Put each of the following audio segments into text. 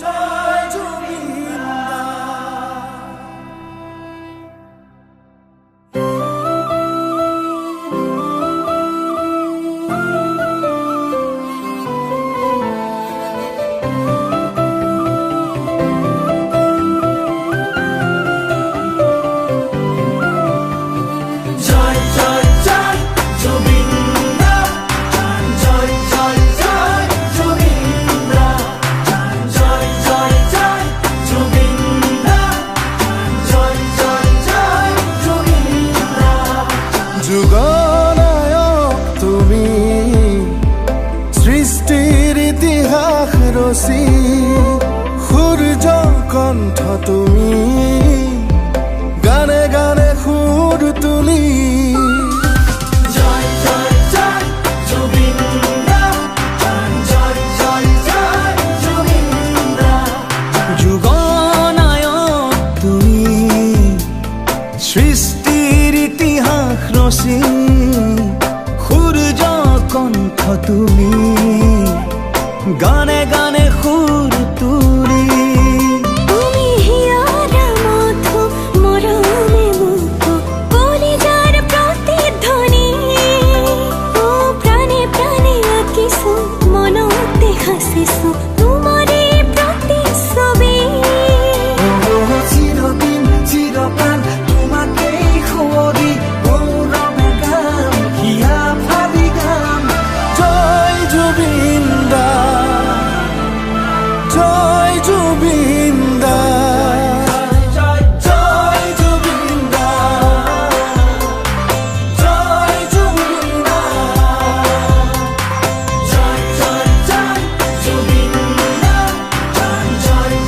জয় জুবিন্দা। জয় জয় জয় জুবিন্দা, জয় জয় জয় জুবিন্দা, জয় জয় জয় জুবিন্দা, জয় জয় জয় জুবিন্দা। যুগনায়ক তুমি, সৃষ্টির ইতিহাস রচি, সূর্য কণ্ঠ তুমি, গানে গানে সুর তুলি। জয় জয় জয় জুবিন্দা, জয় জয় জয় জুবিন্দা। যুগনায়ক তুমি, সৃষ্টির ইতিহাস রচি, সূর্য কণ্ঠ তুমি, গানে গানে সুর তুলি। তুমি হিয়ারা মধু মরমে মুখো, কলিজার প্রতিধ্বনি। ও প্রাণে প্রাণে আঁকিছো, মনতে হাসিছো, তোমারে প্রতিচ্ছবি। চিরদিন চিরকাল তোমাকেই সুঁৱৰি গৌৰৱে গাম, হিয়া ভাবি গাম। জয় জুবিন্দা, জয় জুবিন্দা, জয় জয় জুবিন্দা, জয় জুবিন্দা, জয় জয় জয় জুবিন্দা, জয়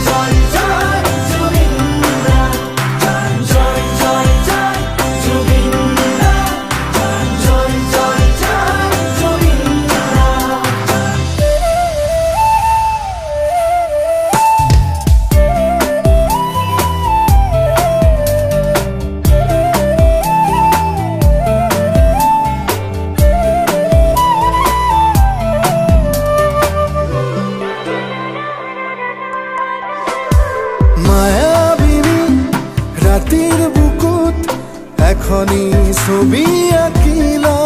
জয় জয় জুবিন্দা, জয় জয় জয় জুবিন্দা, জয় জয় জয় জুবিন্দা। মায়াবিনী রাতির বুকুত এখনি ছবি আঁকিলা।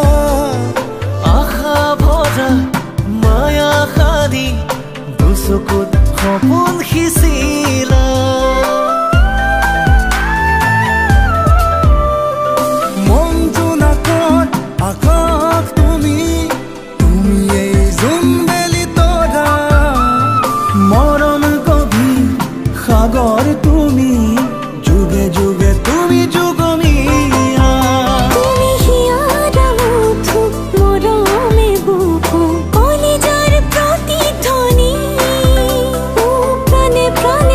আশা ভৰা মায়া সাদি দুচকুত সপোন সিঁচিলা। মনটো নাকত আকাশ তুমি, তুমি এই জোনবেলি তৰা। মৰম গভীৰ সাগৰ তুমি, যুগে যুগে তুমি যুগমীয়া। তুমি হিয়াৰা মধু মৰমে বুকো, কলিজাৰ প্ৰতিধ্বনি। ও প্ৰাণে প্ৰাণে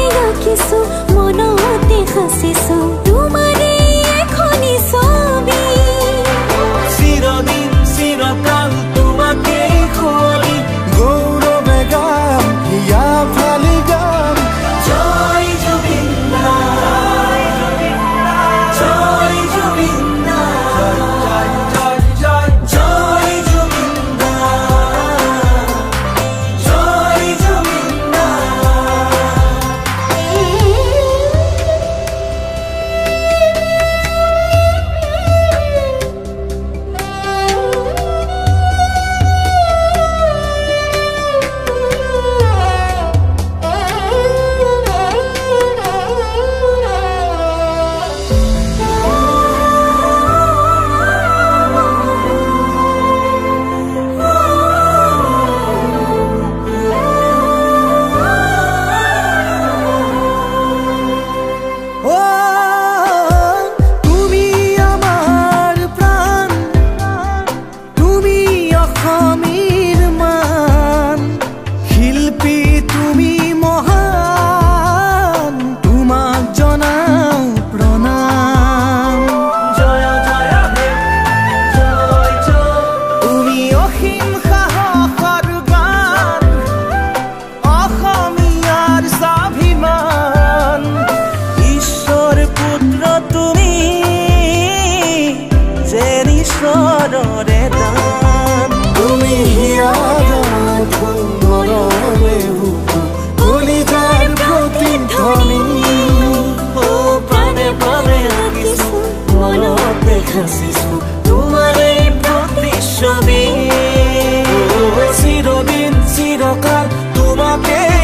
চিৰকাল তোমাকে